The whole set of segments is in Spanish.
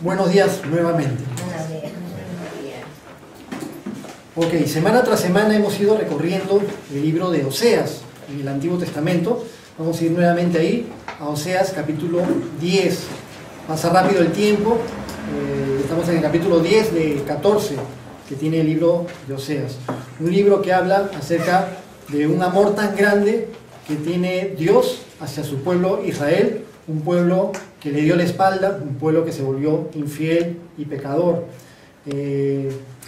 Buenos días nuevamente. Ok, semana tras semana hemos ido recorriendo el libro de Oseas en el Antiguo Testamento. Vamos a ir nuevamente ahí, a Oseas capítulo 10. Pasa rápido el tiempo, estamos en el capítulo 10 de 14 que tiene el libro de Oseas. Un libro que habla acerca de un amor tan grande que tiene Dios hacia su pueblo Israel, un pueblo que le dio la espalda, un pueblo que se volvió infiel y pecador.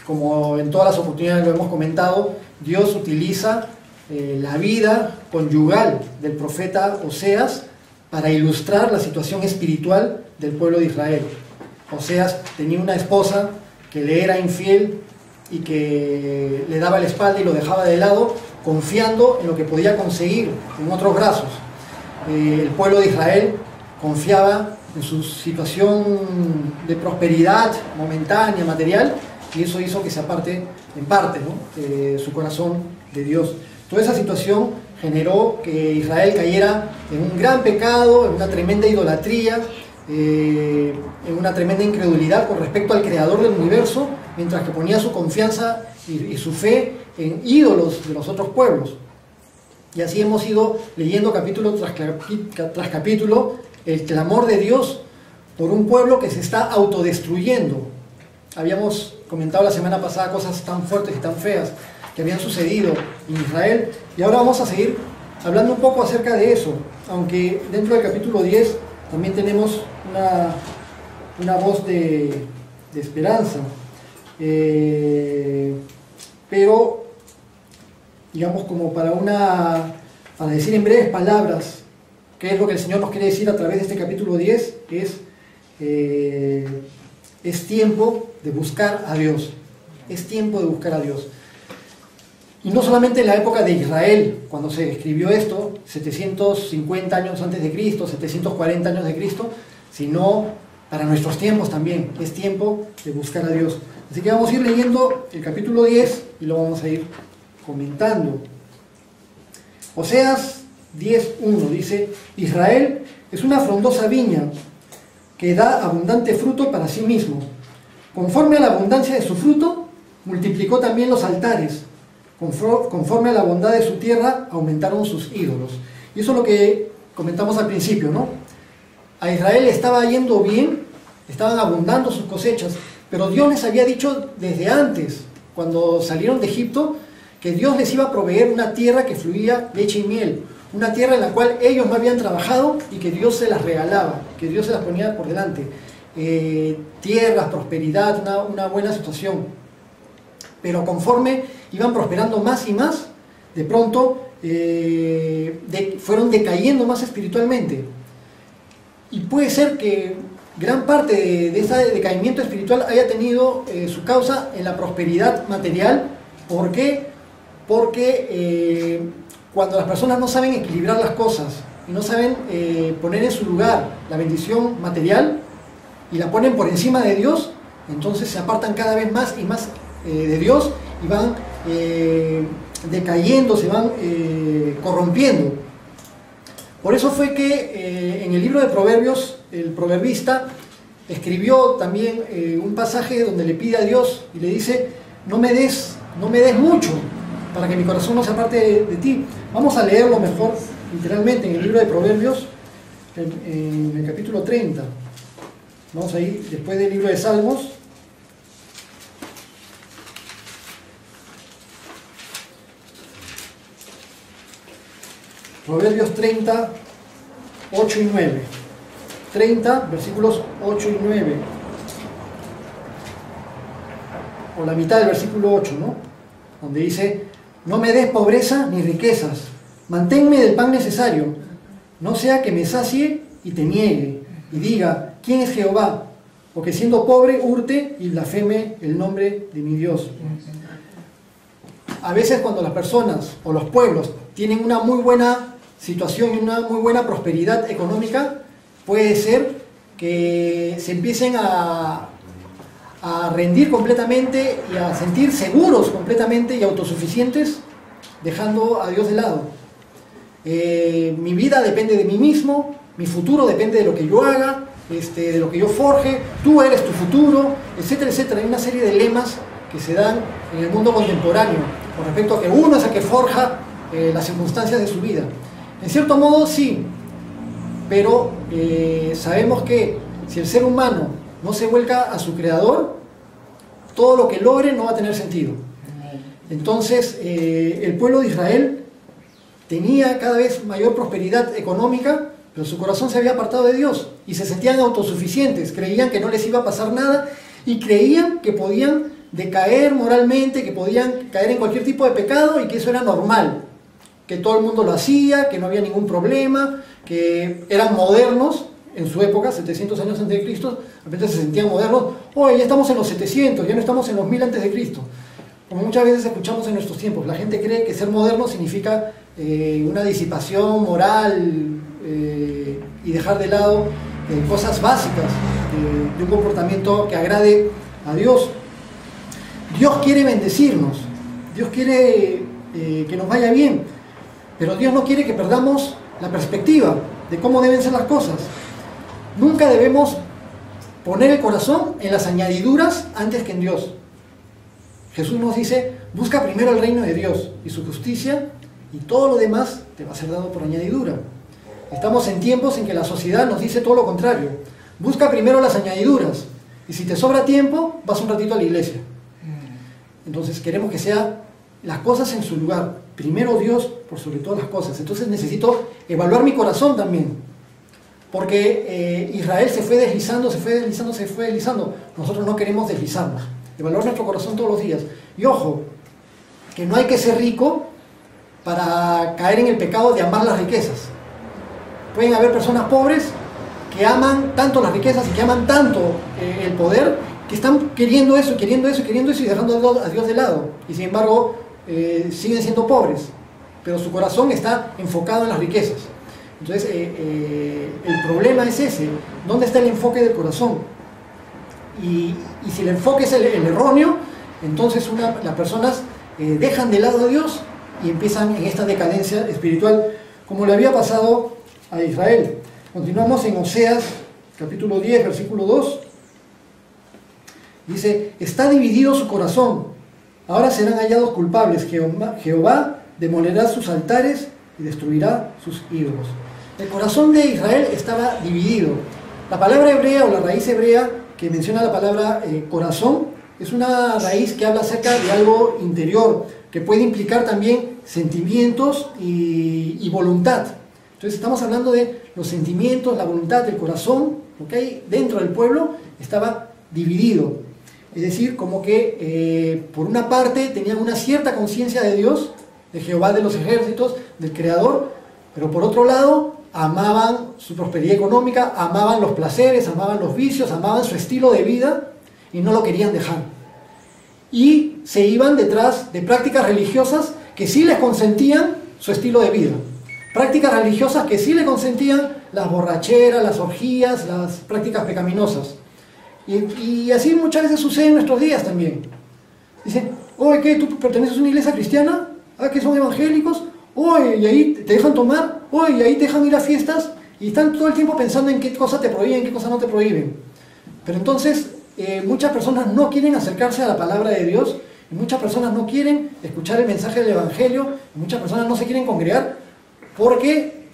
Como en todas las oportunidades lo hemos comentado, Dios utiliza la vida conyugal del profeta Oseas para ilustrar la situación espiritual del pueblo de Israel. Oseas tenía una esposa que le era infiel y que le daba la espalda y lo dejaba de lado, confiando en lo que podía conseguir en otros brazos. El pueblo de Israel confiaba en su situación de prosperidad momentánea, material, y eso hizo que se aparte en parte, ¿no?, su corazón de Dios. Toda esa situación generó que Israel cayera en un gran pecado, en una tremenda idolatría, en una tremenda incredulidad con respecto al creador del universo, mientras que ponía su confianza y su fe en ídolos de los otros pueblos. Y así hemos ido leyendo capítulo tras capítulo el clamor de Dios por un pueblo que se está autodestruyendo. Habíamos comentado la semana pasada cosas tan fuertes y tan feas que habían sucedido en Israel, y ahora vamos a seguir hablando un poco acerca de eso, aunque dentro del capítulo 10 también tenemos una voz de esperanza, pero digamos, como para decir en breves palabras qué es lo que el Señor nos quiere decir a través de este capítulo 10, es tiempo de buscar a Dios. Es tiempo de buscar a Dios. Y no solamente en la época de Israel, cuando se escribió esto, 750 años antes de Cristo, 740 años de Cristo, sino para nuestros tiempos también. Es tiempo de buscar a Dios. Así que vamos a ir leyendo el capítulo 10 y lo vamos a ir comentando. Oseas 10:1 dice: Israel es una frondosa viña que da abundante fruto para sí mismo. Conforme a la abundancia de su fruto, multiplicó también los altares. Conforme a la bondad de su tierra, aumentaron sus ídolos. Y eso es lo que comentamos al principio, ¿no? A Israel le estaba yendo bien, estaban abundando sus cosechas, pero Dios les había dicho desde antes, cuando salieron de Egipto, que Dios les iba a proveer una tierra que fluía leche y miel, una tierra en la cual ellos no habían trabajado y que Dios se las regalaba, que Dios se las ponía por delante. Tierras, prosperidad, una buena situación. Pero conforme iban prosperando más y más, de pronto fueron decayendo más espiritualmente. Y puede ser que gran parte de ese decaimiento espiritual haya tenido su causa en la prosperidad material. ¿Por qué? Porque cuando las personas no saben equilibrar las cosas y no saben poner en su lugar la bendición material y la ponen por encima de Dios, entonces se apartan cada vez más y más de Dios y van decayendo, se van corrompiendo. Por eso fue que en el libro de Proverbios el proverbista escribió también un pasaje donde le pide a Dios y le dice: no me des mucho para que mi corazón no se aparte de ti. Vamos a leerlo mejor literalmente en el libro de Proverbios, en el capítulo 30. Vamos a ir después del libro de Salmos. Proverbios 30, 8 y 9. 30, versículos 8 y 9. O la mitad del versículo 8, ¿no? Donde dice: no me des pobreza ni riquezas, manténme del pan necesario, no sea que me sacie y te niegue, y diga: ¿quién es Jehová? O que siendo pobre hurte y blasfeme el nombre de mi Dios. A veces cuando las personas o los pueblos tienen una muy buena situación y una muy buena prosperidad económica, puede ser que se empiecen a rendir completamente y a sentir seguros completamente y autosuficientes, dejando a Dios de lado. Mi vida depende de mí mismo, mi futuro depende de lo que yo haga, de lo que yo forje, tú eres tu futuro, etcétera, etcétera. Hay una serie de lemas que se dan en el mundo contemporáneo con respecto a que uno es el que forja las circunstancias de su vida. En cierto modo sí, pero sabemos que si el ser humano no se vuelca a su creador, todo lo que logre no va a tener sentido. Entonces el pueblo de Israel tenía cada vez mayor prosperidad económica, pero su corazón se había apartado de Dios y se sentían autosuficientes, creían que no les iba a pasar nada y creían que podían decaer moralmente, que podían caer en cualquier tipo de pecado y que eso era normal, que todo el mundo lo hacía, que no había ningún problema, que eran modernos en su época, 700 años antes de Cristo, de repente se sentían modernos. Hoy ya estamos en los 700, ya no estamos en los 1000 antes de Cristo. Como muchas veces escuchamos en nuestros tiempos, la gente cree que ser moderno significa una disipación moral y dejar de lado cosas básicas de un comportamiento que agrade a Dios. Dios quiere bendecirnos, Dios quiere que nos vaya bien, pero Dios no quiere que perdamos la perspectiva de cómo deben ser las cosas. Nunca debemos poner el corazón en las añadiduras antes que en Dios. Jesús nos dice, busca primero el reino de Dios y su justicia, y todo lo demás te va a ser dado por añadidura. Estamos en tiempos en que la sociedad nos dice todo lo contrario. Busca primero las añadiduras, y si te sobra tiempo, vas un ratito a la iglesia. Entonces queremos que sea las cosas en su lugar. Primero Dios por sobre todas las cosas. Entonces necesito evaluar mi corazón también. Porque Israel se fue deslizando, se fue deslizando, se fue deslizando. Nosotros no queremos deslizarnos. Evaluar nuestro corazón todos los días. Y ojo, que no hay que ser rico para caer en el pecado de amar las riquezas. Pueden haber personas pobres que aman tanto las riquezas y que aman tanto el poder, que están queriendo eso, queriendo eso, queriendo eso y dejando a Dios de lado. Y sin embargo, siguen siendo pobres. Pero su corazón está enfocado en las riquezas. Entonces, el problema es ese. ¿Dónde está el enfoque del corazón? Y si el enfoque es el erróneo, entonces las personas dejan de lado a Dios y empiezan en esta decadencia espiritual, como le había pasado a Israel. Continuamos en Oseas, capítulo 10, versículo 2. Dice, está dividido su corazón, ahora serán hallados culpables. Jehová demolerá sus altares y destruirá sus ídolos. El corazón de Israel estaba dividido. La palabra hebrea o la raíz hebrea que menciona la palabra corazón es una raíz que habla acerca de algo interior, que puede implicar también sentimientos y voluntad. Entonces estamos hablando de los sentimientos, la voluntad, el corazón, lo que hay dentro del pueblo estaba dividido. Es decir, como que por una parte tenían una cierta conciencia de Dios, de Jehová de los ejércitos, del Creador, pero por otro lado amaban su prosperidad económica, amaban los placeres, amaban los vicios, amaban su estilo de vida y no lo querían dejar. Y se iban detrás de prácticas religiosas que sí les consentían su estilo de vida. Prácticas religiosas que sí les consentían las borracheras, las orgías, las prácticas pecaminosas. Y así muchas veces sucede en nuestros días también. Dicen, oye, ¿qué? ¿Tú perteneces a una iglesia cristiana? ¿Ah, que son evangélicos? Oye, y ahí te dejan tomar, oye, y ahí te dejan ir a fiestas, y están todo el tiempo pensando en qué cosa te prohíben, qué cosa no te prohíben. Pero entonces, muchas personas no quieren acercarse a la palabra de Dios, y muchas personas no quieren escuchar el mensaje del Evangelio, y muchas personas no se quieren congregar, porque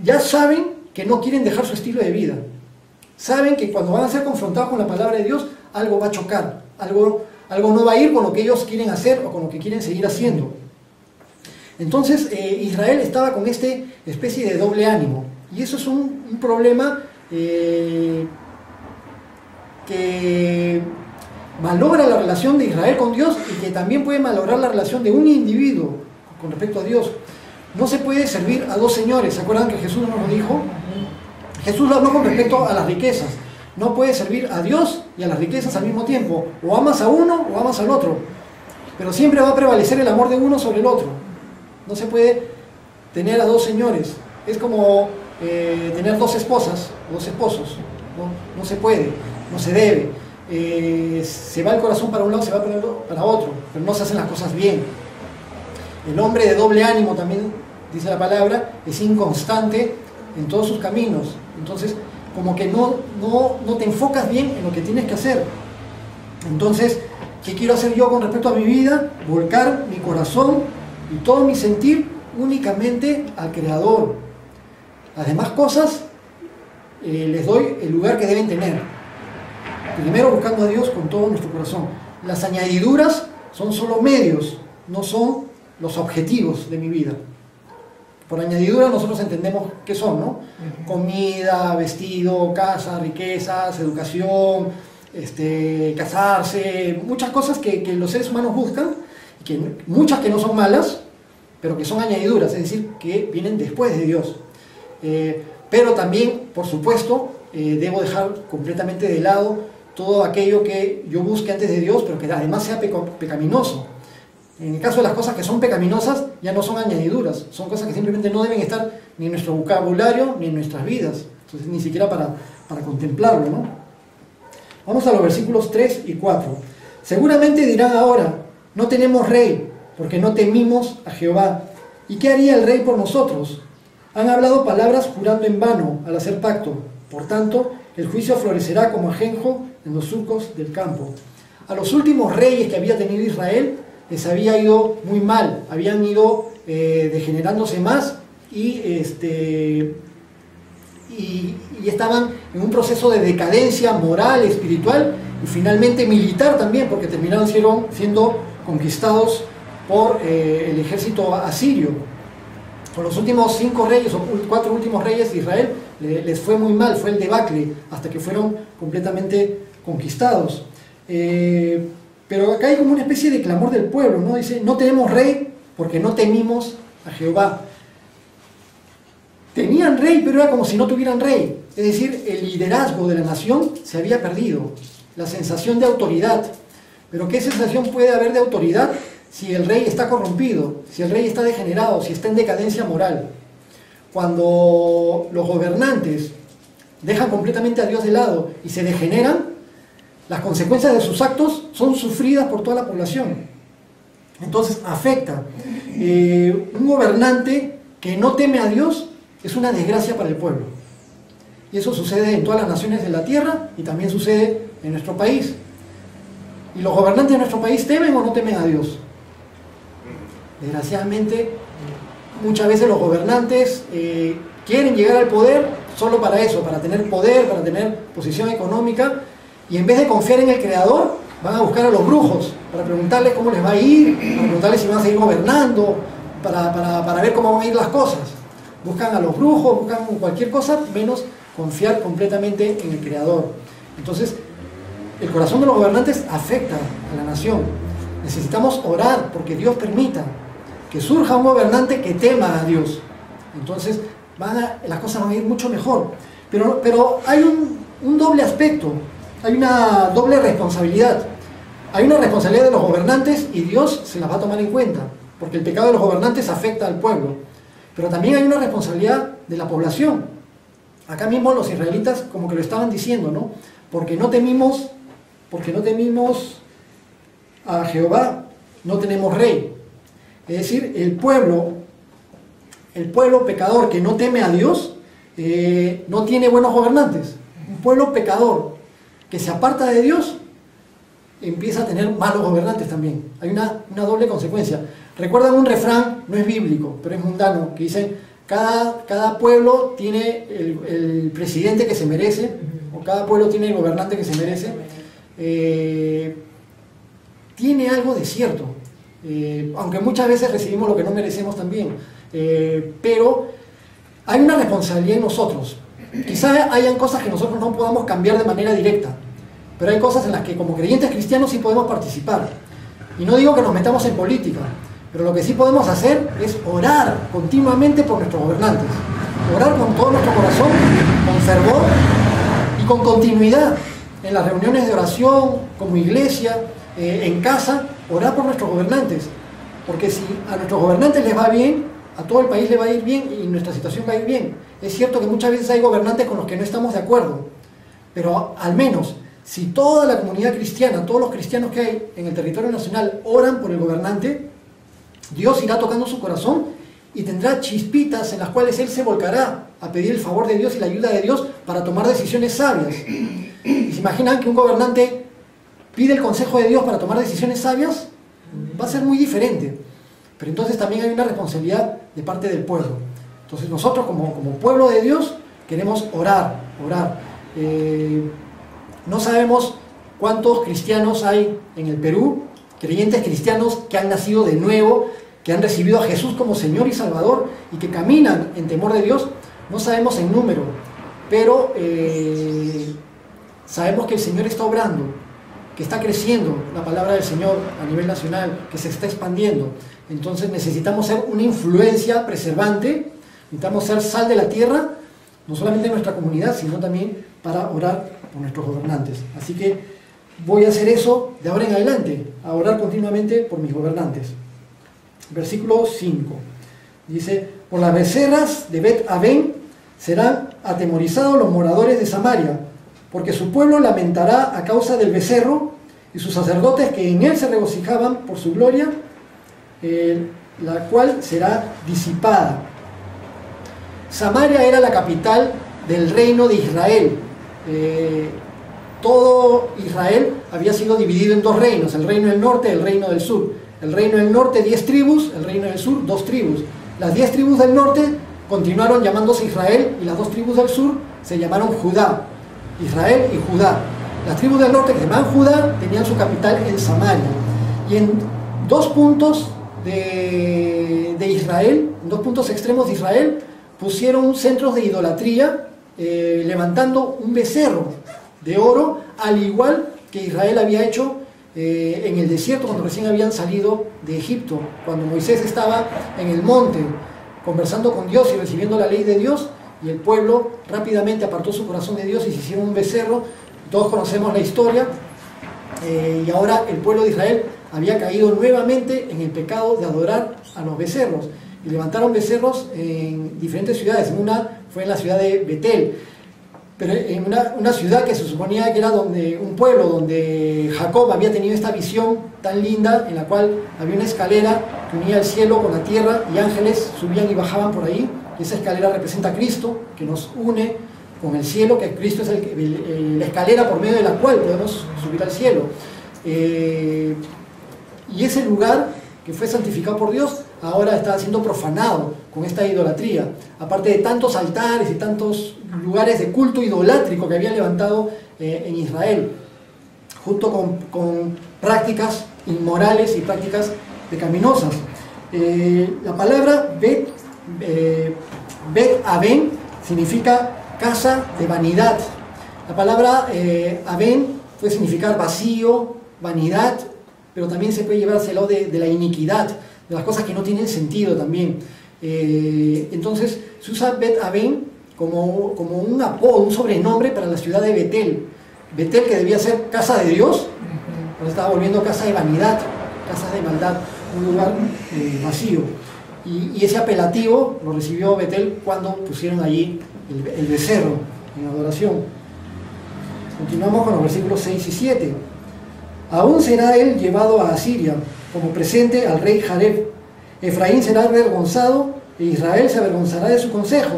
ya saben que no quieren dejar su estilo de vida. Saben que cuando van a ser confrontados con la palabra de Dios, algo va a chocar, algo no va a ir con lo que ellos quieren hacer o con lo que quieren seguir haciendo. Entonces Israel estaba con esta especie de doble ánimo, y eso es un problema que malogra la relación de Israel con Dios y que también puede malograr la relación de un individuo con respecto a Dios. No se puede servir a dos señores. ¿Se acuerdan que Jesús nos lo dijo? Jesús lo habló con respecto a las riquezas. No puedes servir a Dios y a las riquezas al mismo tiempo. O amas a uno o amas al otro. Pero siempre va a prevalecer el amor de uno sobre el otro. No se puede tener a dos señores. Es como tener dos esposas o dos esposos. No se puede, no se debe. Se va el corazón para un lado, se va para otro. Pero no se hacen las cosas bien. El hombre de doble ánimo, también dice la palabra, es inconstante en todos sus caminos. Entonces, como que no te enfocas bien en lo que tienes que hacer. Entonces, ¿qué quiero hacer yo con respecto a mi vida? Volcar mi corazón y todo mi sentir únicamente al Creador. Las demás cosas les doy el lugar que deben tener. Primero buscando a Dios con todo nuestro corazón. Las añadiduras son solo medios, no son los objetivos de mi vida. Por añadidura nosotros entendemos qué son, ¿no? Comida, vestido, casa, riquezas, educación, casarse, muchas cosas que los seres humanos buscan, muchas que no son malas, pero que son añadiduras, es decir, que vienen después de Dios. Pero también, por supuesto, debo dejar completamente de lado todo aquello que yo busque antes de Dios, pero que además sea pecaminoso. En el caso de las cosas que son pecaminosas, ya no son añadiduras, son cosas que simplemente no deben estar ni en nuestro vocabulario ni en nuestras vidas, entonces ni siquiera para contemplarlo, ¿no? Vamos a los versículos 3 y 4. Seguramente dirán ahora, no tenemos rey, porque no temimos a Jehová. ¿Y qué haría el rey por nosotros? Han hablado palabras jurando en vano al hacer pacto. Por tanto, el juicio florecerá como ajenjo en los surcos del campo. A los últimos reyes que había tenido Israel les había ido muy mal, habían ido degenerándose más y estaban en un proceso de decadencia moral, espiritual y finalmente militar también, porque terminaron siendo conquistados por el ejército asirio. Con los últimos 5 reyes o 4 últimos reyes de Israel les fue muy mal, fue el debacle hasta que fueron completamente conquistados. Pero acá hay como una especie de clamor del pueblo, ¿no? Dice, no tenemos rey porque no temimos a Jehová. Tenían rey, pero era como si no tuvieran rey. Es decir, el liderazgo de la nación se había perdido, la sensación de autoridad. Pero ¿qué sensación puede haber de autoridad si el rey está corrompido, si el rey está degenerado, si está en decadencia moral? Cuando los gobernantes dejan completamente a Dios de lado y se degeneran, las consecuencias de sus actos son sufridas por toda la población. Entonces afecta. Un gobernante que no teme a Dios es una desgracia para el pueblo. Y eso sucede en todas las naciones de la tierra y también sucede en nuestro país. ¿Y los gobernantes de nuestro país temen o no temen a Dios? Desgraciadamente, muchas veces los gobernantes quieren llegar al poder solo para eso, para tener poder, para tener posición económica, y en vez de confiar en el Creador, van a buscar a los brujos para preguntarles cómo les va a ir, para preguntarles si van a seguir gobernando, para ver cómo van a ir las cosas. Buscan a los brujos, buscan cualquier cosa, menos confiar completamente en el Creador. Entonces, el corazón de los gobernantes afecta a la nación. Necesitamos orar porque Dios permita que surja un gobernante que tema a Dios. Entonces, las cosas van a ir mucho mejor. Pero hay un doble aspecto. Hay una doble responsabilidad. Hay una responsabilidad de los gobernantes y Dios se las va a tomar en cuenta, porque el pecado de los gobernantes afecta al pueblo. Pero también hay una responsabilidad de la población. Acá mismo los israelitas como que lo estaban diciendo, ¿no? Porque no temimos a Jehová, no tenemos rey. Es decir, el pueblo pecador que no teme a Dios, no tiene buenos gobernantes. Un pueblo pecador que se aparta de Dios, empieza a tener malos gobernantes también. Hay una doble consecuencia. Recuerdan un refrán, no es bíblico, pero es mundano, que dice, cada pueblo tiene el presidente que se merece, o cada pueblo tiene el gobernante que se merece. Tiene algo de cierto, aunque muchas veces recibimos lo que no merecemos también, pero hay una responsabilidad en nosotros. Quizá hayan cosas que nosotros no podamos cambiar de manera directa, pero hay cosas en las que como creyentes cristianos sí podemos participar. Y no digo que nos metamos en política, pero lo que sí podemos hacer es orar continuamente por nuestros gobernantes. Orar con todo nuestro corazón, con fervor y con continuidad. En las reuniones de oración, como iglesia, en casa, orar por nuestros gobernantes. Porque si a nuestros gobernantes les va bien, a todo el país le va a ir bien y nuestra situación va a ir bien. Es cierto que muchas veces hay gobernantes con los que no estamos de acuerdo, pero al menos si toda la comunidad cristiana, todos los cristianos que hay en el territorio nacional oran por el gobernante, Dios irá tocando su corazón y tendrá chispitas en las cuales Él se volcará a pedir el favor de Dios y la ayuda de Dios para tomar decisiones sabias. ¿Y se imaginan que un gobernante pide el consejo de Dios para tomar decisiones sabias? Va a ser muy diferente. Pero entonces también hay una responsabilidad de parte del pueblo. Entonces nosotros como pueblo de Dios queremos orar. No sabemos cuántos cristianos hay en el Perú, creyentes cristianos que han nacido de nuevo, que han recibido a Jesús como Señor y Salvador y que caminan en temor de Dios. No sabemos en número, pero sabemos que el Señor está obrando, que está creciendo la palabra del Señor a nivel nacional, que se está expandiendo. Entonces necesitamos ser una influencia preservante, necesitamos ser sal de la tierra, no solamente en nuestra comunidad, sino también para orar por nuestros gobernantes. Así que voy a hacer eso de ahora en adelante, a orar continuamente por mis gobernantes. Versículo 5. Dice: por las becerras de Bet-Aven serán atemorizados los moradores de Samaria, porque su pueblo lamentará a causa del becerro, y sus sacerdotes que en él se regocijaban por su gloria, la cual será disipada. Samaria era la capital del reino de Israel. Todo Israel había sido dividido en dos reinos, el reino del norte y el reino del sur. El reino del norte 10 tribus, el reino del sur 2 tribus. Las 10 tribus del norte continuaron llamándose Israel y las 2 tribus del sur se llamaron Judá. Israel y Judá. Las tribus del norte, que se llamaban Judá, tenían su capital en Samaria. Y en 2 puntos de Israel, en 2 puntos extremos de Israel, pusieron centros de idolatría, levantando un becerro de oro, al igual que Israel había hecho en el desierto cuando recién habían salido de Egipto, cuando Moisés estaba en el monte conversando con Dios y recibiendo la ley de Dios, y el pueblo rápidamente apartó su corazón de Dios y se hicieron un becerro. Todos conocemos la historia, y ahora el pueblo de Israel había caído nuevamente en el pecado de adorar a los becerros, y levantaron becerros en diferentes ciudades. Una fue en la ciudad de Betel, pero en una ciudad que se suponía que era un pueblo donde Jacob había tenido esta visión tan linda, en la cual había una escalera que unía el cielo con la tierra y ángeles subían y bajaban por ahí. Y esa escalera representa a Cristo, que nos une con el cielo, que Cristo es la escalera por medio de la cual podemos subir al cielo. Y ese lugar que fue santificado por Dios ahora está siendo profanado con esta idolatría, aparte de tantos altares y tantos lugares de culto idolátrico que habían levantado en Israel, junto con prácticas inmorales y prácticas pecaminosas. La palabra Bet-Aven significa casa de vanidad. La palabra Aven puede significar vacío, vanidad, pero también se puede llevárselo de la iniquidad, de las cosas que no tienen sentido también. Entonces se usa Bet-Aven como un apodo, un sobrenombre para la ciudad de Betel. Betel, que debía ser casa de Dios, pero estaba volviendo casa de vanidad, casa de maldad, un lugar vacío. Y ese apelativo lo recibió Betel cuando pusieron allí el becerro en adoración. Continuamos con los versículos 6 y 7. Aún será él llevado a Asiria como presente al rey Jareb. Efraín será avergonzado e Israel se avergonzará de su consejo.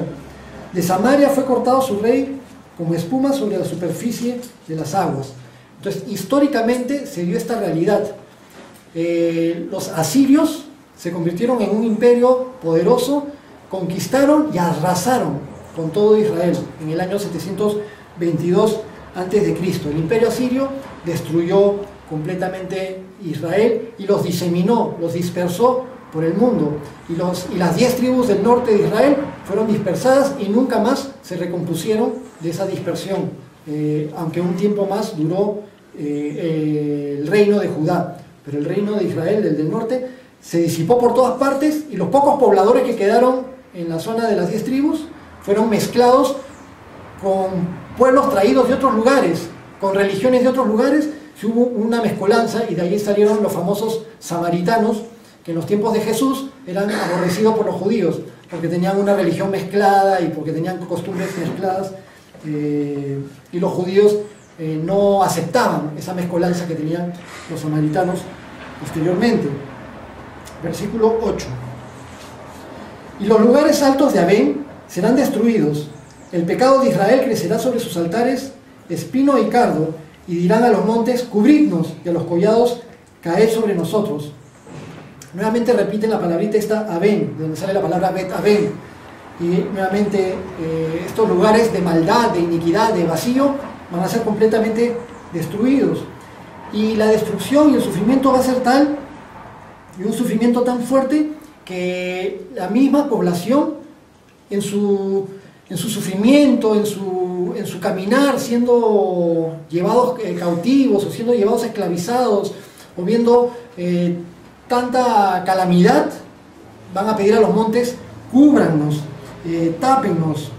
De Samaria fue cortado su rey como espuma sobre la superficie de las aguas. Entonces, históricamente se dio esta realidad. Los asirios se convirtieron en un imperio poderoso, conquistaron y arrasaron con todo Israel en el año 722 a.C. El imperio asirio destruyó completamente Israel y los diseminó, los dispersó por el mundo. Y las 10 tribus del norte de Israel fueron dispersadas y nunca más se recompusieron de esa dispersión, aunque un tiempo más duró el reino de Judá. Pero el reino de Israel, el del norte, se disipó por todas partes, y los pocos pobladores que quedaron en la zona de las 10 tribus fueron mezclados con pueblos traídos de otros lugares, con religiones de otros lugares. Hubo una mezcolanza y de ahí salieron los famosos samaritanos, que en los tiempos de Jesús eran aborrecidos por los judíos, porque tenían una religión mezclada y porque tenían costumbres mezcladas, y los judíos no aceptaban esa mezcolanza que tenían los samaritanos posteriormente. Versículo 8. Y los lugares altos de Aven serán destruidos. El pecado de Israel crecerá sobre sus altares, espino y cardo, y dirán a los montes, cubridnos, y a los collados, caed sobre nosotros. Nuevamente repiten la palabrita esta, Aven, de donde sale la palabra Bet Aven. Y nuevamente estos lugares de maldad, de iniquidad, de vacío, van a ser completamente destruidos. Y la destrucción y el sufrimiento va a ser tal, y un sufrimiento tan fuerte, que la misma población, en su sufrimiento, en su caminar, siendo llevados cautivos, o siendo llevados esclavizados, o viendo tanta calamidad, van a pedir a los montes, cúbrannos, tápennos.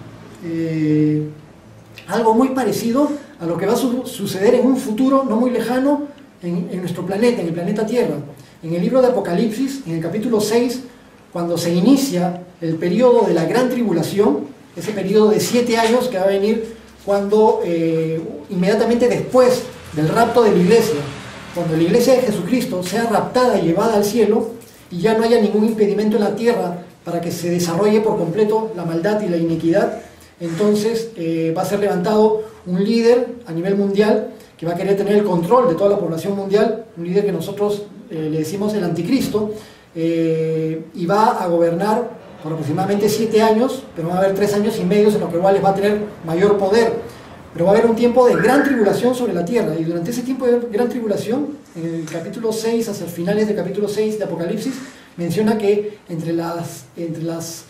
Algo muy parecido a lo que va a suceder en un futuro no muy lejano en nuestro planeta, en el planeta Tierra. En el libro de Apocalipsis, en el capítulo 6, cuando se inicia el periodo de la gran tribulación, ese periodo de 7 años que va a venir cuando inmediatamente después del rapto de la iglesia, cuando la iglesia de Jesucristo sea raptada y llevada al cielo y ya no haya ningún impedimento en la tierra para que se desarrolle por completo la maldad y la iniquidad, entonces va a ser levantado un líder a nivel mundial que va a querer tener el control de toda la población mundial, un líder que nosotros le decimos el anticristo, y va a gobernar por aproximadamente 7 años, pero va a haber 3 años y medio en los que igual les va a tener mayor poder. Pero va a haber un tiempo de gran tribulación sobre la tierra, y durante ese tiempo de gran tribulación, en el capítulo 6, hacia finales del capítulo 6 de Apocalipsis, menciona que entre las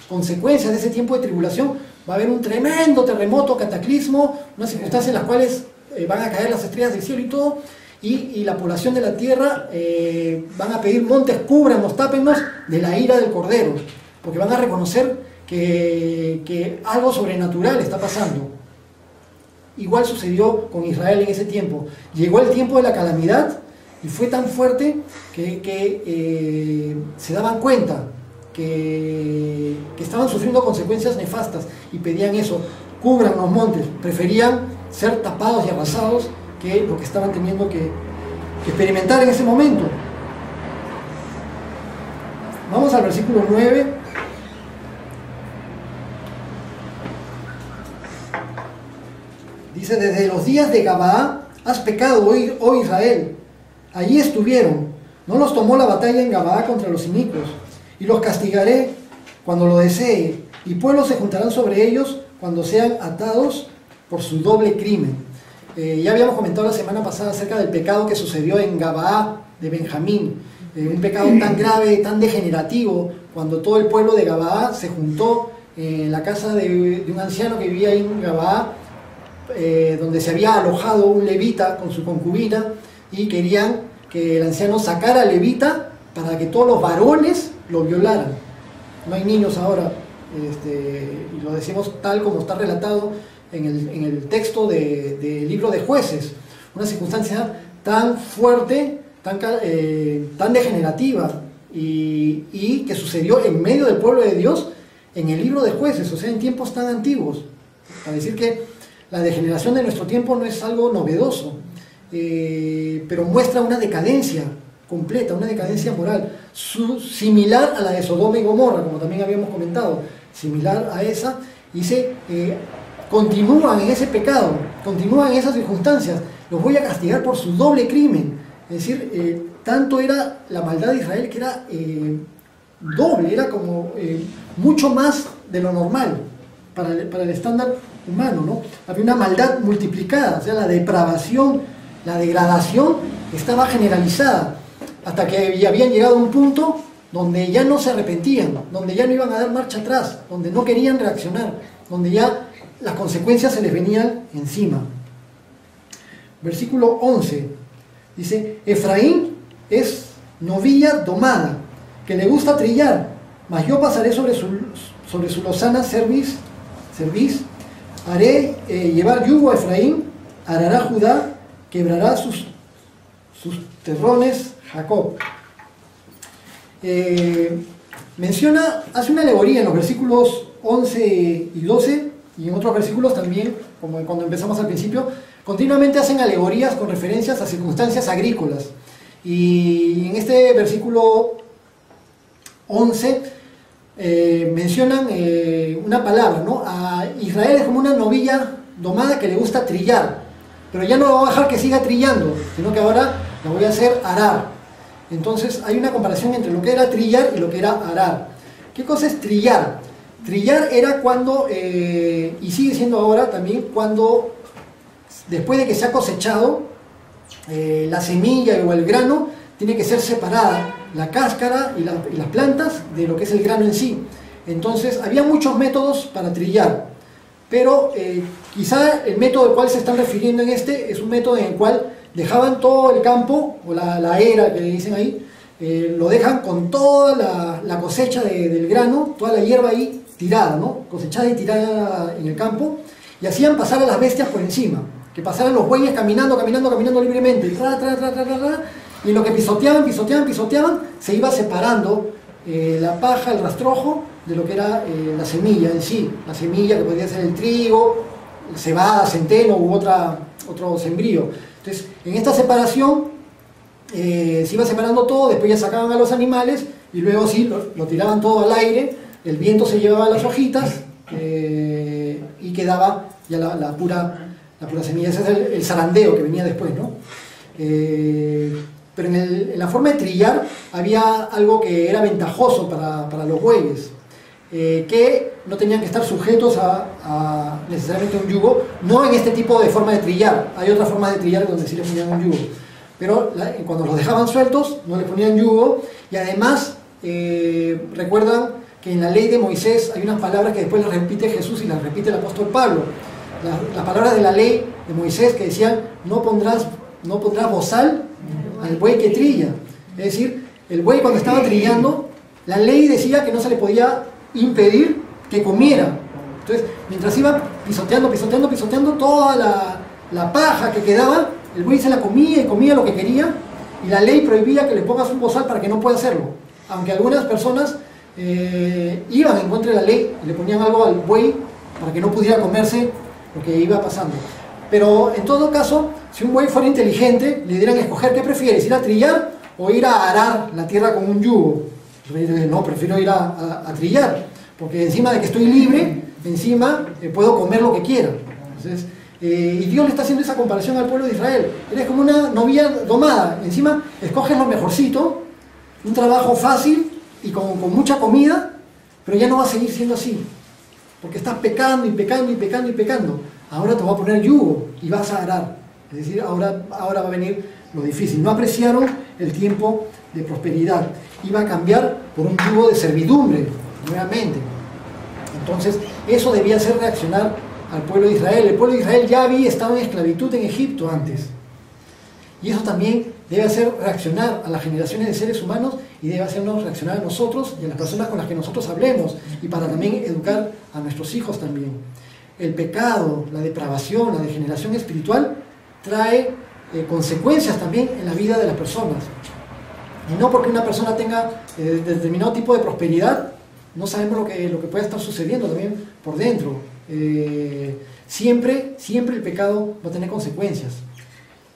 consecuencias de ese tiempo de tribulación va a haber un tremendo terremoto, cataclismo, unas circunstancias en las cuales van a caer las estrellas del cielo y todo, y la población de la tierra van a pedir montes, cúbranos, tápennos de la ira del Cordero, porque van a reconocer que algo sobrenatural está pasando. Igual sucedió con Israel en ese tiempo. Llegó el tiempo de la calamidad y fue tan fuerte que se daban cuenta que estaban sufriendo consecuencias nefastas y pedían eso, cubran los montes. Preferían ser tapados y arrasados que lo que estaban teniendo que experimentar en ese momento. Vamos al versículo 9. Dice, desde los días de Gabaa has pecado, oh Israel. Allí estuvieron. No los tomó la batalla en Gabaa contra los inicuos. Y los castigaré cuando lo desee. Y pueblos se juntarán sobre ellos cuando sean atados por su doble crimen. Ya habíamos comentado la semana pasada acerca del pecado que sucedió en Gabaa de Benjamín. Un pecado tan grave, tan degenerativo, cuando todo el pueblo de Gabaa se juntó en la casa de un anciano que vivía en Gabaa, donde se había alojado un levita con su concubina, y querían que el anciano sacara al levita para que todos los varones lo violaran. No hay niños ahora, y lo decimos tal como está relatado en el texto del libro de Jueces. Una circunstancia tan fuerte, tan degenerativa, y que sucedió en medio del pueblo de Dios en el libro de Jueces, o sea, en tiempos tan antiguos. Para decir que la degeneración de nuestro tiempo no es algo novedoso, pero muestra una decadencia completa, una decadencia moral, similar a la de Sodoma y Gomorra, como también habíamos comentado, similar a esa, y continúan en ese pecado, continúan en esas circunstancias, los voy a castigar por su doble crimen. Es decir, tanto era la maldad de Israel que era doble, era como mucho más de lo normal para el estándar humano, ¿no? Había una maldad multiplicada, o sea, la depravación, la degradación estaba generalizada, hasta que ya habían llegado a un punto donde ya no se arrepentían, donde ya no iban a dar marcha atrás, donde no querían reaccionar, donde ya las consecuencias se les venían encima. Versículo 11 dice, Efraín es novilla domada, que le gusta trillar, mas yo pasaré sobre su lozana cerviz, haré llevar yugo a Efraín, arará Judá, quebrará sus terrones Jacob. Hace una alegoría en los versículos 11 y 12, y en otros versículos también, como cuando empezamos al principio, continuamente hacen alegorías con referencias a circunstancias agrícolas. Y en este versículo 11 mencionan una palabra, ¿no? A Israel es como una novilla domada que le gusta trillar, pero ya no lo voy a dejar que siga trillando, sino que ahora la voy a hacer arar. Entonces hay una comparación entre lo que era trillar y lo que era arar. ¿Qué cosa es trillar? Trillar era cuando, y sigue siendo ahora también, cuando después de que se ha cosechado, la semilla o el grano tiene que ser separada, la cáscara y las plantas de lo que es el grano en sí. Entonces había muchos métodos para trillar, pero quizá el método al cual se están refiriendo en este es un método en el cual dejaban todo el campo, o la era que le dicen ahí, lo dejan con toda la cosecha del grano, toda la hierba ahí tirada, ¿no? Cosechada y tirada en el campo, y hacían pasar a las bestias por encima, que pasaran los bueyes caminando libremente, y en lo que pisoteaban, se iba separando la paja, el rastrojo, de lo que era la semilla en sí, la semilla que podría ser el trigo, cebada, centeno u otro sembrío. Entonces, en esta separación se iba separando todo, después ya sacaban a los animales y luego sí, lo tiraban todo al aire, el viento se llevaba las hojitas y quedaba ya la pura semilla. Ese es el zarandeo que venía después, ¿no? Pero en la forma de trillar había algo que era ventajoso para los bueyes, que no tenían que estar sujetos a necesariamente un yugo, no en este tipo de forma de trillar. Hay otras formas de trillar donde sí le ponían un yugo, pero cuando los dejaban sueltos no le ponían yugo. Y además recuerdan que en la ley de Moisés hay unas palabras que después las repite Jesús y las repite el apóstol Pablo, las palabras de la ley de Moisés que decían: no pondrás bozal al buey que trilla. Es decir, el buey cuando estaba trillando, la ley decía que no se le podía impedir que comiera. Entonces, mientras iba pisoteando toda la paja que quedaba, el buey se la comía y comía lo que quería, y la ley prohibía que le pongas un bozal para que no pueda hacerlo. Aunque algunas personas iban en contra de la ley y le ponían algo al buey para que no pudiera comerse lo que iba pasando. Pero en todo caso, si un buey fuera inteligente, le dieran a escoger: ¿qué prefieres, ir a trillar o ir a arar la tierra con un yugo? No, prefiero ir a trillar, porque encima de que estoy libre, encima puedo comer lo que quiera. Entonces, y Dios le está haciendo esa comparación al pueblo de Israel. Eres como una novilla domada, encima escoges lo mejorcito, un trabajo fácil y con mucha comida, pero ya no va a seguir siendo así, porque estás pecando. Ahora te voy a poner yugo y vas a arar. Es decir, ahora va a venir lo difícil. No apreciaron el tiempo de prosperidad. Iba a cambiar por un yugo de servidumbre, nuevamente. Entonces, eso debía hacer reaccionar al pueblo de Israel. El pueblo de Israel ya había estado en esclavitud en Egipto antes. Y eso también debe hacer reaccionar a las generaciones de seres humanos y debe hacernos reaccionar a nosotros y a las personas con las que nosotros hablemos, y para también educar a nuestros hijos también. El pecado, la depravación, la degeneración espiritual trae consecuencias también en la vida de las personas. Y no porque una persona tenga determinado tipo de prosperidad, no sabemos lo que puede estar sucediendo también por dentro. Siempre el pecado va a tener consecuencias.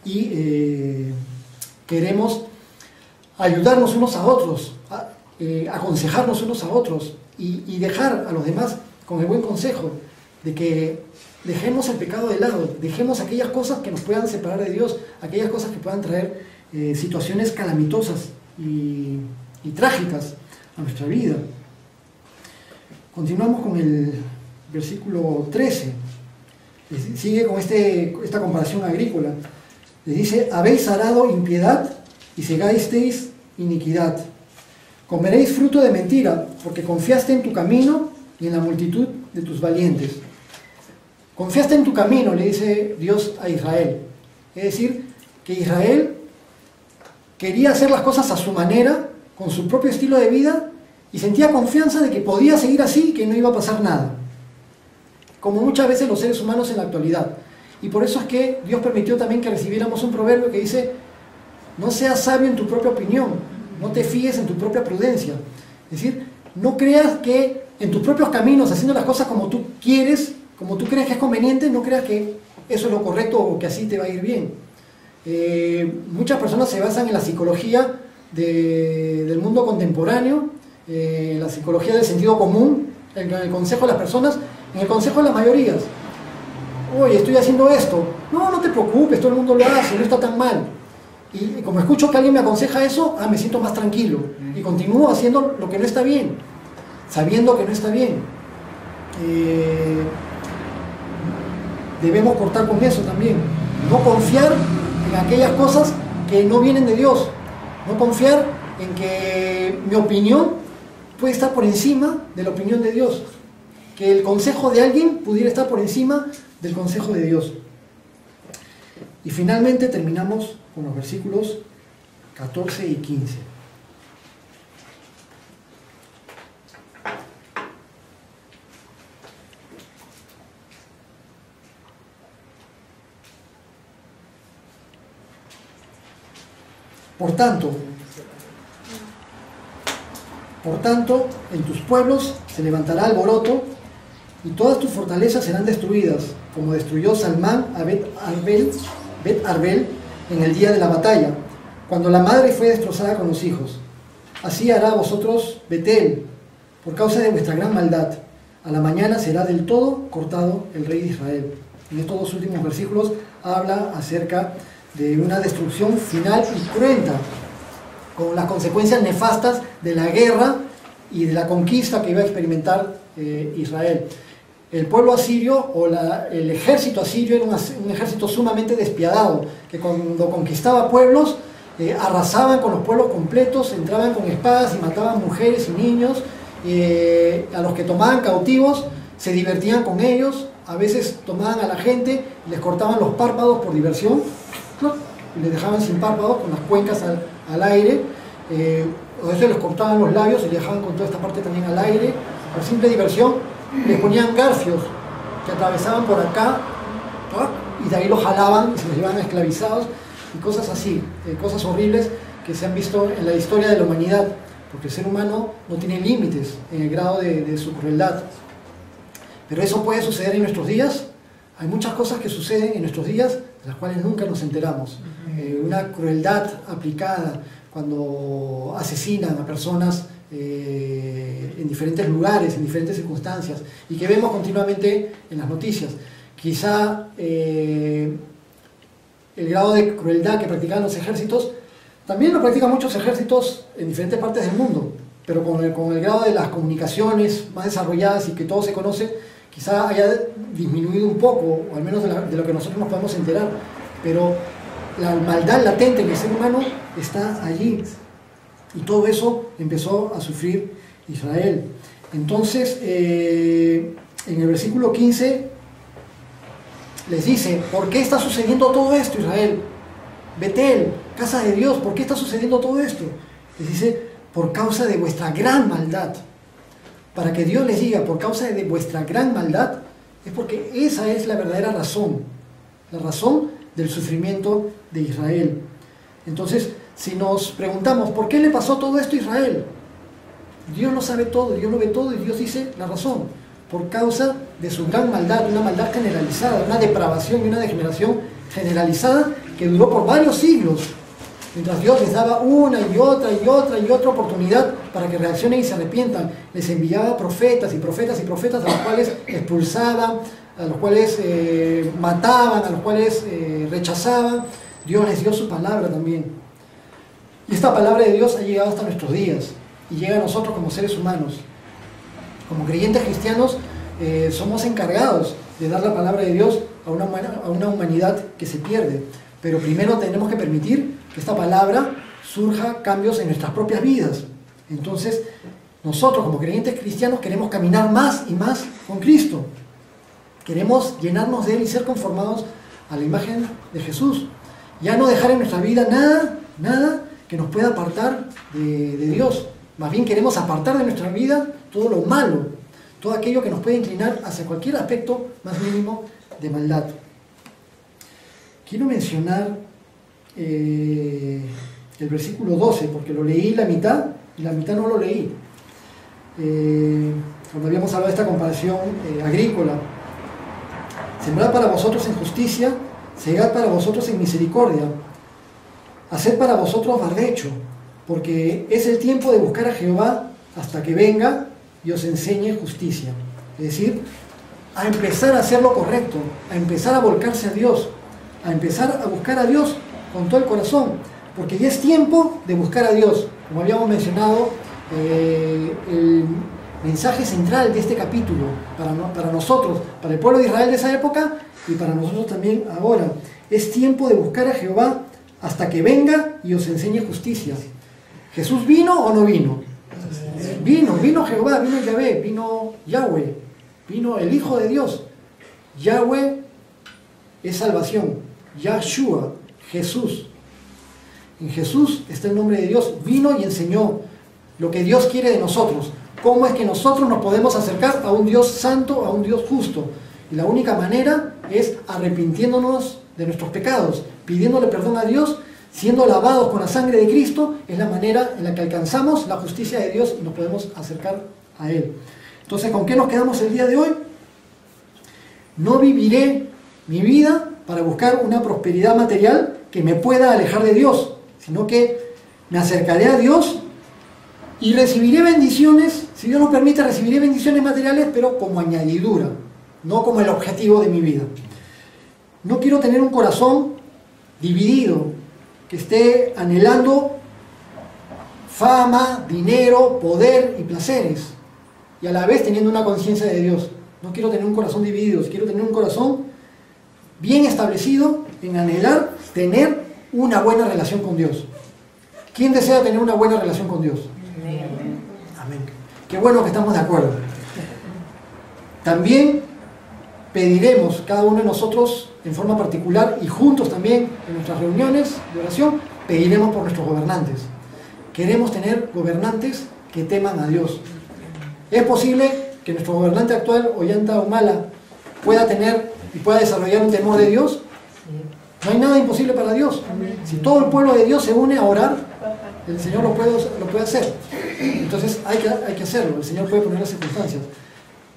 Y queremos ayudarnos unos a otros, aconsejarnos unos a otros y dejar a los demás con el buen consejo de que dejemos el pecado de lado, dejemos aquellas cosas que nos puedan separar de Dios, aquellas cosas que puedan traer situaciones calamitosas y trágicas a nuestra vida. Continuamos con el versículo 13. Sigue con esta comparación agrícola. Le dice: habéis arado impiedad y segasteis iniquidad. Comeréis fruto de mentira, porque confiaste en tu camino y en la multitud de tus valientes. Confiaste en tu camino, le dice Dios a Israel. Es decir, que Israel quería hacer las cosas a su manera, con su propio estilo de vida, y sentía confianza de que podía seguir así y que no iba a pasar nada. Como muchas veces los seres humanos en la actualidad. Y por eso es que Dios permitió también que recibiéramos un proverbio que dice: no seas sabio en tu propia opinión, no te fíes en tu propia prudencia. Es decir, no creas que en tus propios caminos, haciendo las cosas como tú quieres, como tú crees que es conveniente, no creas que eso es lo correcto o que así te va a ir bien. Muchas personas se basan en la psicología del mundo contemporáneo, la psicología del sentido común, en el consejo de las personas, en el consejo de las mayorías. Oye, estoy haciendo esto. No, no te preocupes, todo el mundo lo hace, no está tan mal. Y como escucho que alguien me aconseja eso, me siento más tranquilo. Y continúo haciendo lo que no está bien, sabiendo que no está bien. Debemos cortar con eso también. No confiar en aquellas cosas que no vienen de Dios. No confiar en que mi opinión puede estar por encima de la opinión de Dios. Que el consejo de alguien pudiera estar por encima del consejo de Dios. Y finalmente terminamos con los versículos 14 y 15. Por tanto, en tus pueblos se levantará alboroto y todas tus fortalezas serán destruidas, como destruyó Salmán a Bet Arbel en el día de la batalla, cuando la madre fue destrozada con los hijos. Así hará a vosotros Betel, por causa de vuestra gran maldad. A la mañana será del todo cortado el rey de Israel. En estos dos últimos versículos habla acerca de una destrucción final y cruenta, con las consecuencias nefastas de la guerra y de la conquista que iba a experimentar Israel. El pueblo asirio o el ejército asirio era un ejército sumamente despiadado, que cuando conquistaba pueblos, arrasaban con los pueblos completos, entraban con espadas y mataban mujeres y niños, a los que tomaban cautivos, se divertían con ellos, a veces tomaban a la gente, les cortaban los párpados por diversión, y les dejaban sin párpados, con las cuencas al aire, a veces les cortaban los labios y les dejaban con toda esta parte también al aire, por simple diversión. Les ponían garfios que atravesaban por acá y de ahí los jalaban y se los llevaban esclavizados y cosas así, cosas horribles que se han visto en la historia de la humanidad, porque el ser humano no tiene límites en el grado de su crueldad. Pero eso puede suceder en nuestros días. Hay muchas cosas que suceden en nuestros días de las cuales nunca nos enteramos. Una crueldad aplicada cuando asesinan a personas en diferentes lugares, en diferentes circunstancias, y que vemos continuamente en las noticias. Quizá el grado de crueldad que practican los ejércitos también lo practican muchos ejércitos en diferentes partes del mundo, pero con el grado de las comunicaciones más desarrolladas y que todo se conoce, quizá haya disminuido un poco, o al menos de lo que nosotros nos podemos enterar, pero la maldad latente en el ser humano está allí. Y todo eso empezó a sufrir Israel. Entonces, en el versículo 15 les dice: ¿por qué está sucediendo todo esto, Israel? Betel, casa de Dios, ¿por qué está sucediendo todo esto? Les dice: por causa de vuestra gran maldad. Para que Dios les diga por causa de vuestra gran maldad, es porque esa es la verdadera razón, la razón del sufrimiento de Israel. Entonces, si nos preguntamos ¿por qué le pasó todo esto a Israel? Dios lo sabe todo, Dios lo ve todo, y Dios dice la razón: por causa de su gran maldad, una maldad generalizada, una depravación y una degeneración generalizada que duró por varios siglos, mientras Dios les daba una y otra y otra y otra oportunidad para que reaccionen y se arrepientan. Les enviaba profetas y profetas y profetas, a los cuales expulsaban, a los cuales mataban, a los cuales rechazaban. Dios les dio su palabra también. Y esta palabra de Dios ha llegado hasta nuestros días y llega a nosotros como seres humanos. Como creyentes cristianos somos encargados de dar la palabra de Dios a una humanidad que se pierde. Pero primero tenemos que permitir que esta palabra surja cambios en nuestras propias vidas. Entonces, nosotros como creyentes cristianos queremos caminar más y más con Cristo. Queremos llenarnos de Él y ser conformados a la imagen de Jesús. Ya no dejar en nuestra vida nada que nos pueda apartar de Dios. Más bien queremos apartar de nuestra vida todo lo malo, todo aquello que nos puede inclinar hacia cualquier aspecto más mínimo de maldad. Quiero mencionar el versículo 12, porque lo leí la mitad y la mitad no lo leí. Cuando habíamos hablado de esta comparación agrícola: sembrad para vosotros en justicia, segad para vosotros en misericordia, haced para vosotros barbecho, porque es el tiempo de buscar a Jehová hasta que venga y os enseñe justicia. Es decir, a empezar a hacer lo correcto, a empezar a volcarse a Dios, a empezar a buscar a Dios con todo el corazón, porque ya es tiempo de buscar a Dios. Como habíamos mencionado, el mensaje central de este capítulo para nosotros, para el pueblo de Israel de esa época y para nosotros también ahora, es tiempo de buscar a Jehová hasta que venga y os enseñe justicia. ¿Jesús vino o no vino? Vino Jehová, vino Yahvé, vino Yahweh, vino el Hijo de Dios. Yahweh es salvación, Yahshua, Jesús. En Jesús está el nombre de Dios. Vino y enseñó lo que Dios quiere de nosotros. Cómo es que nosotros nos podemos acercar a un Dios santo, a un Dios justo. Y la única manera es arrepintiéndonos de nuestros pecados, pidiéndole perdón a Dios, siendo lavados con la sangre de Cristo. Es la manera en la que alcanzamos la justicia de Dios y nos podemos acercar a Él. Entonces, ¿con qué nos quedamos el día de hoy? No viviré mi vida para buscar una prosperidad material que me pueda alejar de Dios, sino que me acercaré a Dios y recibiré bendiciones. Si Dios nos permite, recibiré bendiciones materiales, pero como añadidura, no como el objetivo de mi vida. No quiero tener un corazón dividido, que esté anhelando fama, dinero, poder y placeres, y a la vez teniendo una conciencia de Dios. No quiero tener un corazón dividido, quiero tener un corazón bien establecido en anhelar tener una buena relación con Dios. ¿Quién desea tener una buena relación con Dios? Amén. Qué bueno que estamos de acuerdo. También pediremos cada uno de nosotros en forma particular y juntos también en nuestras reuniones de oración, pediremos por nuestros gobernantes. Queremos tener gobernantes que teman a Dios. ¿Es posible que nuestro gobernante actual, Ollanta Humala, pueda tener y pueda desarrollar un temor de Dios? No hay nada imposible para Dios. Si todo el pueblo de Dios se une a orar, el Señor lo puede hacer. Entonces hay que hacerlo. El Señor puede poner las circunstancias.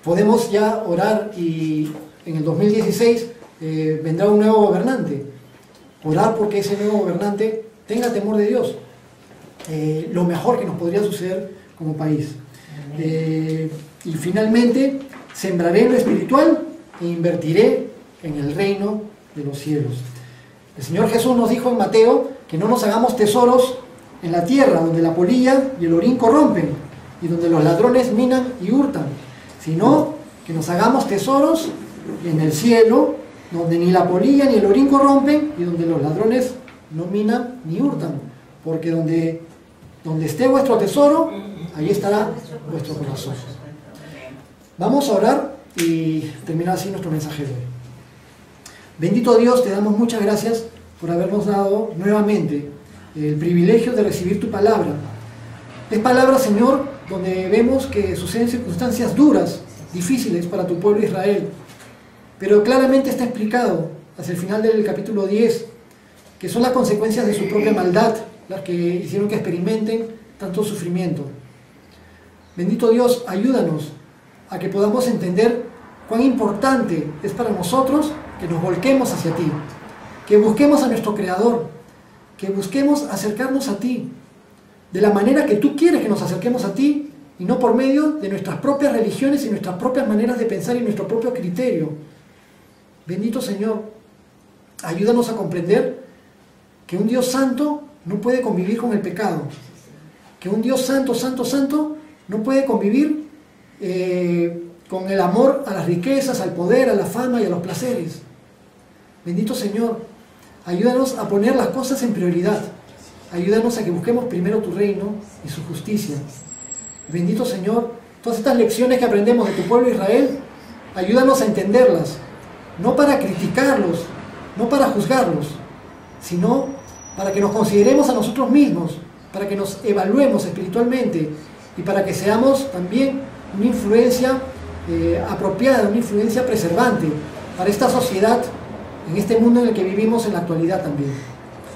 Podemos ya orar y en el 2016 vendrá un nuevo gobernante. Orar porque ese nuevo gobernante tenga temor de Dios. Lo mejor que nos podría suceder como país. Y finalmente, sembraré en lo espiritual e invertiré en el reino de los cielos. El Señor Jesús nos dijo en Mateo que no nos hagamos tesoros en la tierra, donde la polilla y el orín corrompen, y donde los ladrones minan y hurtan, sino que nos hagamos tesoros en el cielo, donde ni la polilla ni el orín corrompen, y donde los ladrones no minan ni hurtan, porque donde esté vuestro tesoro, ahí estará vuestro corazón. Vamos a orar y terminar así nuestro mensaje de hoy. Bendito Dios, te damos muchas gracias por habernos dado nuevamente el privilegio de recibir tu palabra. Es palabra, Señor, donde vemos que suceden circunstancias duras, difíciles para tu pueblo Israel, pero claramente está explicado hacia el final del capítulo 10 que son las consecuencias de su propia maldad las que hicieron que experimenten tanto sufrimiento. Bendito Dios, ayúdanos a que podamos entender cuán importante es para nosotros que nos volquemos hacia ti, que busquemos a nuestro Creador, que busquemos acercarnos a ti de la manera que tú quieres que nos acerquemos a ti, y no por medio de nuestras propias religiones y nuestras propias maneras de pensar y nuestro propio criterio. Bendito Señor, ayúdanos a comprender que un Dios santo no puede convivir con el pecado, que un Dios santo, santo, santo no puede convivir con el amor a las riquezas, al poder, a la fama y a los placeres. Bendito Señor, ayúdanos a poner las cosas en prioridad. Ayúdanos a que busquemos primero tu reino y su justicia. Bendito Señor, todas estas lecciones que aprendemos de tu pueblo Israel, ayúdanos a entenderlas, no para criticarlos, no para juzgarlos, sino para que nos consideremos a nosotros mismos, para que nos evaluemos espiritualmente y para que seamos también una influencia apropiada, una influencia preservante para esta sociedad, en este mundo en el que vivimos en la actualidad también.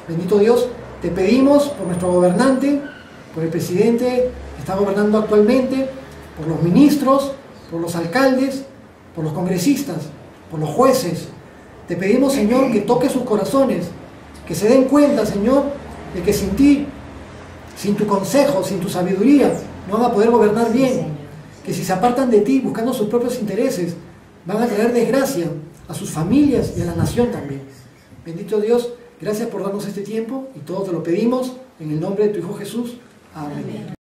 Bendito Dios, te pedimos por nuestro gobernante, por el presidente que está gobernando actualmente, por los ministros, por los alcaldes, por los congresistas, por los jueces. Te pedimos, Señor, que toques sus corazones, que se den cuenta, Señor, de que sin ti, sin tu consejo, sin tu sabiduría, no van a poder gobernar bien, que si se apartan de ti buscando sus propios intereses, van a traer desgracia a sus familias y a la nación también. Bendito Dios, gracias por darnos este tiempo y todo te lo pedimos en el nombre de tu Hijo Jesús. Amén.